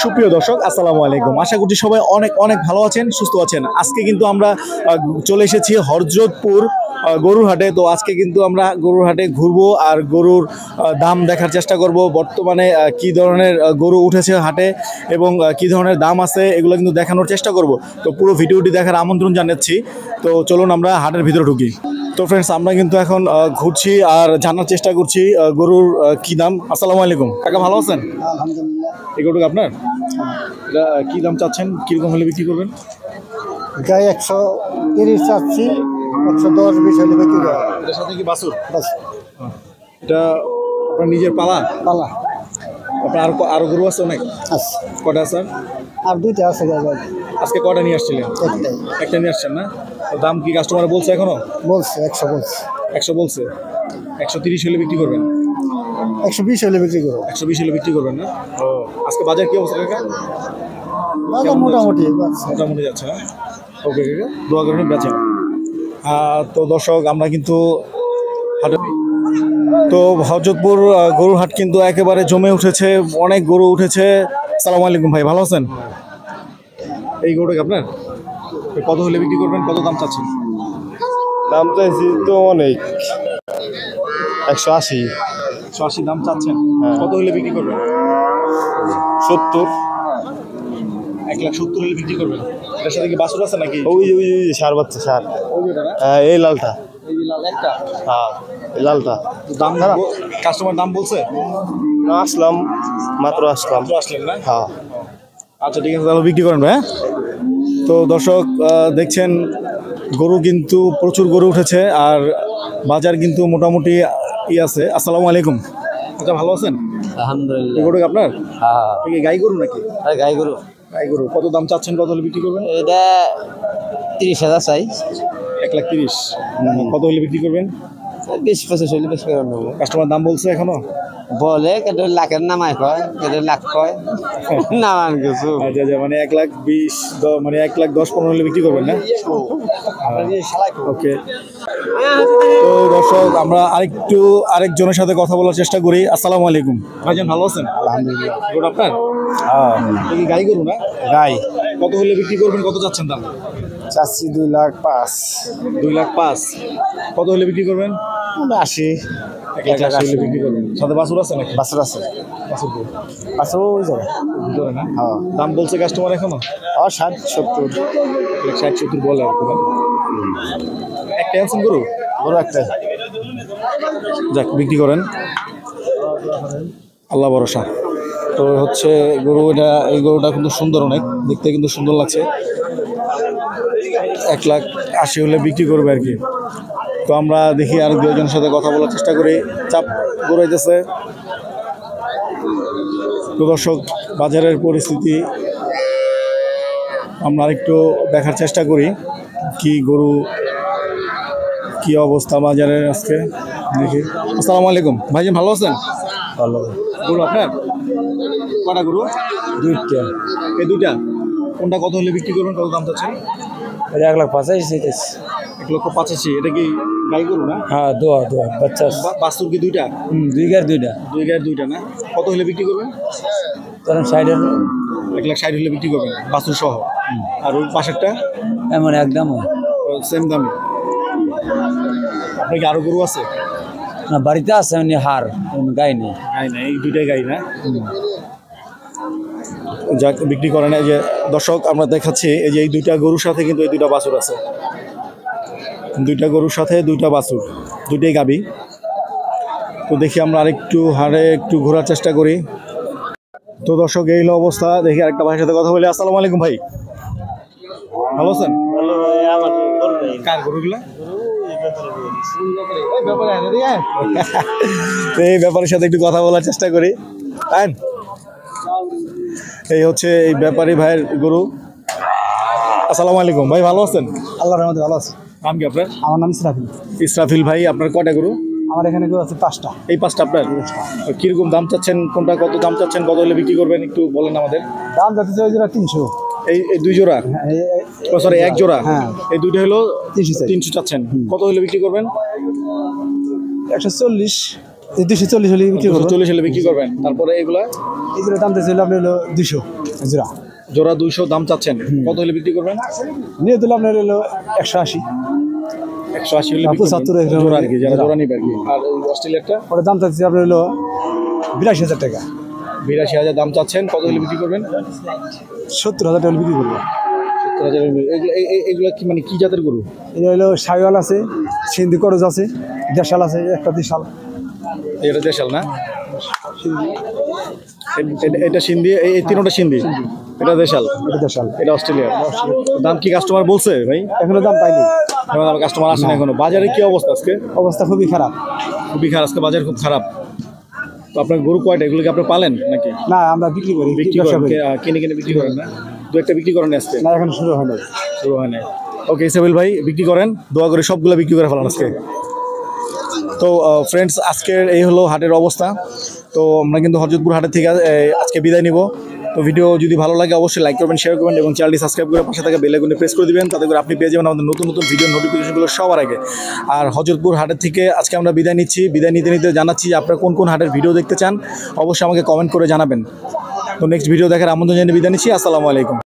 সুপ্রিয় দর্শক, আসসালামু আলাইকুম। আশা করছি সবাই অনেক অনেক ভালো আছেন, সুস্থ আছেন। আজকে কিন্তু আমরা চলে এসেছি হরজতপুর গরুর হাটে। তো আজকে কিন্তু আমরা গরুর হাটে ঘুরবো আর গরুর দাম দেখার চেষ্টা করব। বর্তমানে কি ধরনের গরু উঠেছে হাটে এবং কি ধরনের দাম আছে এগুলো কিন্তু দেখানোর চেষ্টা করব। তো পুরো ভিডিওটি দেখার আমন্ত্রণ জানাচ্ছি। তো চলুন আমরা হাটের ভিতরে ঢুকি। তো ফ্রেন্ডস, আমরা কিন্তু এখন ঘুরছি আর জানার চেষ্টা করছি গরুর কি দাম। আসসালামু আলাইকুম কাকা, ভালো আছেন? আলহামদুলিল্লাহ। এই গরুটা আপনার? এটা কী দাম চাচ্ছেন, কীরকম হলে বিক্রি করবেন? গায়ে 130 চাচ্ছি, 110-20 হলে বিক্রি করা। এটার সাথে কি বাছুর? বাস এটা আপনার নিজের পালা? পালা আপনার আরো গরু আছে অনেক? আছে, কটা আছে? আর দুইটা আছে গায়ে। আজকে কটা নিয়ে আসছিলেন? একটাই একটা নিয়ে আসছেন না? তো দাম কি কাস্টমার বলছে এখনো? বলছে 100 বলছে। 100 বলছে। 130 হলে বিক্রি করবেন? 120 হলে বিক্রি করো। 120 হলে বিক্রি করবেন না? ও, আজকে বাজার কি অবস্থা কাকা? বাজার মোটামুটি মোটামুটি যাচ্ছে না? ওকে কাকা, দোয়া করেন বেচেন। তো দর্শক, আমরা কিন্তু হাটে, তো হরজতপুর গরুর হাট কিন্তু একেবারে জমে উঠেছে, অনেক গরু উঠেছে। আসসালামু আলাইকুম ভাই, ভালো আছেন? এই গরুটা কি আপনার? কত হলে বিক্রি করবেন, কত দাম চাচ্ছেন? দাম চাইছি তো অনেক, 180। 180 দাম চাচ্ছেন? কত হলে বিক্রি করবেন? 70। 1,70,000 হলে বিক্রি করবেন। এটার সাথে কি বাছুর আছে নাকি? ওই সার বাচ্চা সার। ওই যেটা না? হ্যাঁ, এই লালটা। এই যে লাল একটা? হ্যাঁ, এই লালটা। দাম কাস্টমার দাম বলছে? আসলাম, মাত্র আসলাম। আসলেন না? হ্যাঁ। আচ্ছা ঠিক আছে, তাহলে বিক্রি করেন ভাই। তো দর্শক, দেখছেন গরু কিন্তু প্রচুর গরু উঠেছে আর বাজার কিন্তু মোটামুটি আছে। আসসালামু আলাইকুম। আচ্ছা, ভালো আছেন? আলহামদুলিল্লাহ। এই গরু কি আপনার? হ্যাঁ, কি গাই গরু নাকি? গাই গরু। গাই গরু। কত দাম চাচ্ছেন, কত হলে বিক্রি করবেন? এটা 30,000 চাই। 1,30,000। কত হলে বিক্রি করবেন? 20-25 হলে বিক্রি করে নেবো। কাস্টমার দাম বলছে এখনো? বলে কেটে লাখের নামাই কয়, কেটে লাখ কয় নামান কিছু। আচ্ছা আচ্ছা, মানে 1,20,000, মানে 1,10,15 হলে বিক্রি করবেন না? ওকে। তো দর্শক, আমরা আরেকজনের সাথে কথা বলার চেষ্টা করি। আসসালামু আলাইকুম ভাইজান, ভালো আছেন? আলহামদুলিল্লাহ। গরু আপনার? হ্যাঁ, কি গাই গরু না? গাই কত হলে বিক্রি করবেন, কত যাচ্ছেন দাম? চাচ্ছি 2,05,000। 2,05,000। কত হলে বিক্রি করবেন? 80। 1,80,000 হলে বিক্রি করবেন। সাথে বাছুর আছে নাকি? বাছুর আছে। বাছুর কই? বাছুর ওই জায়গায়। ভিতরে না? হ্যাঁ। দাম বলছে কাস্টমার এখনো? 60-70। 60-70 বলে আর কি। একটা আনছেন গরু? গরু একটাই। যাক, বিক্রি করেন, আল্লাহ ভরসা। তো হচ্ছে গরু, এই গরুটা কিন্তু সুন্দর, অনেক দেখতে কিন্তু সুন্দর লাগছে। 1,80,000 হলে বিক্রি করবে আর কি। তো আমরা দেখি আর দুজনের সাথে কথা বলার চেষ্টা করি। চাপ গড়াইতেছে। তো দর্শক, বাজারের পরিস্থিতি আমরা আরেকটু দেখার চেষ্টা করি, কি গরু কি অবস্থা বাজারের আজকে দেখি। আসসালামু আলাইকুম ভাইজান, ভালো আছেন? ভালো। গরু আপনার? কটা গরু? 2টা। এই দুইটা? কোনটা কত হলে বিক্রি করবেন, কত দাম চাচ্ছেন? 1,85,000। 1,85,000। এটা কি গাই গরু না? হ্যাঁ, দোয়া বাচ্চা। বাছুর কি দুইটা? 2 গার 2টা। দুই গায়ের দুইটা না? কত হলে বিক্রি করবেন? তখন সাইডের 1,60,000 হলে বিক্রি করবেন বাছুর সহ। আর ওই পাশেরটা? এমন একদম সেম দামে। আপনার কি আরো গরু আছে? না, বাড়িতে আছে এমনি হার, গাই নেই। গাই না, এই দুইটাই গাই না? যাক, বিক্রি করে না। এই যে দর্শক, আমরা দেখাচ্ছি, এই যে এই দুইটা গরুর সাথে কিন্তু এই দুইটা বাছুর আছে। দুইটা গরুর সাথে দুইটা বাছুর, দুইটাই গাবি। তো দেখি আমরা আরেকটু হারে একটু ঘোরার চেষ্টা করি। তো দর্শক, এই হলো অবস্থা। দেখি আরেকটা ভাইয়ের সাথে কথা বলি। আসসালামু আলাইকুম ভাই, ভালো আছেন? কার গরুগুলা? এই ব্যাপারের সাথে একটু কথা বলার চেষ্টা করি। এই হচ্ছে এই ব্যাপারী ভাইয়ের গরু। আসসালামু আলাইকুম ভাই, ভালো আছেন? আল্লাহর রহমতে ভালো আছে। নাম কি আপনার? আমার নাম ইসরাফিল। ইসরাফিল ভাই, আপনার কয়টা গরু? আমার এখানে গরু আছে 5টা। এই 5টা আপনার? কিরকম দাম চাচ্ছেন, কোনটা কত দাম চাচ্ছেন, কত হলে বিক্রি করবেন একটু বলেন আমাদের। দাম যাচ্ছে ওই জোড়া 300। এই দুই জোড়া? সরি, এক জোড়া। হ্যাঁ, এই দুইটা হলো 300 300 চাচ্ছেন। কত হলে বিক্রি করবেন? 140। এই 240 হলে বিক্রি করবো। 240 হলে বিক্রি করবেন। তারপরে এগুলা এগুলো দাম চাইছিল আপনার হলো 200 জোড়া। জোড়া 200 দাম চাচ্ছেন, কত হলে বিক্রি করবেন? নিয়ে দিলে আপনার হলো 180। 180 হলে বিক্রি 75 করবেন। এরকম। জোড়া আর কি, যারা জোড়া নিবে আর কি। আর ওই অস্ট্রেলিয়ারটা ওটা দাম চাইছে আপনার হলো 82,000 টাকা। 82,000 দাম চাচ্ছেন, কত হলে বিক্রি করবেন? 70,000 টাকা বিক্রি করবো। 70,000 এগুলা কি মানে কি জাতের গরু? এটা হলো শাহিওয়াল আছে, সিন্ধি করজ আছে, দেশাল আছে, একটা দেশাল। এটা দেশাল না? এটা সিন্ধি, এই তিনটা সিন্ধি, এটা দেশাল, এটা দেশাল। এটা অস্ট্রেলিয়া। দাম কি কাস্টমার বলছে ভাই? এখনো দাম পাইনি, আমার কাস্টমার আসে না এখনো। বাজারে কি অবস্থা আজকে? অবস্থা খুবই খারাপ। খুবই খারাপ, আজকে বাজার খুব খারাপ। তো আপনার গরু কয়টা? এগুলো কি আপনি পালেন নাকি না, আমরা বিক্রি করি, বিক্রি ব্যবসা করেন? করি। কিনে কিনে বিক্রি করেন না? দু একটা বিক্রি করেন আজকে? না, এখন শুরু হয় নাই। শুরু হয় না। ওকে ইসাবিল ভাই, বিক্রি করেন, দোয়া করে সবগুলো বিক্রি করে ফেলান আজকে। তো ফ্রেন্ডস, আজকের এই হলো হাটের অবস্থা। তো আমরা কিন্তু হরজতপুর হাটের থেকে আজকে বিদায় নিব। তো ভিডিও যদি ভালো লাগে অবশ্যই লাইক করবেন, শেয়ার করবেন এবং চ্যানেলটি সাবস্ক্রাইব করে পাশে থাকা বেল আইকনে প্রেস করে দিবেন, তাতে করে আপনি পেয়ে যাবেন আমাদের নতুন নতুন ভিডিও নোটিফিকেশনগুলো সবার আগে। আর হরজতপুর হাটের থেকে আজকে আমরা বিদায় নিচ্ছি। বিদায় নিতে নিতে জানাচ্ছি যে আপনারা কোন কোন হাটের ভিডিও দেখতে চান অবশ্যই আমাকে কমেন্ট করে জানাবেন। তো নেক্সট ভিডিও দেখার আমন্ত্রণ জানিয়ে বিদায় নিচ্ছি। আসসালামু আলাইকুম।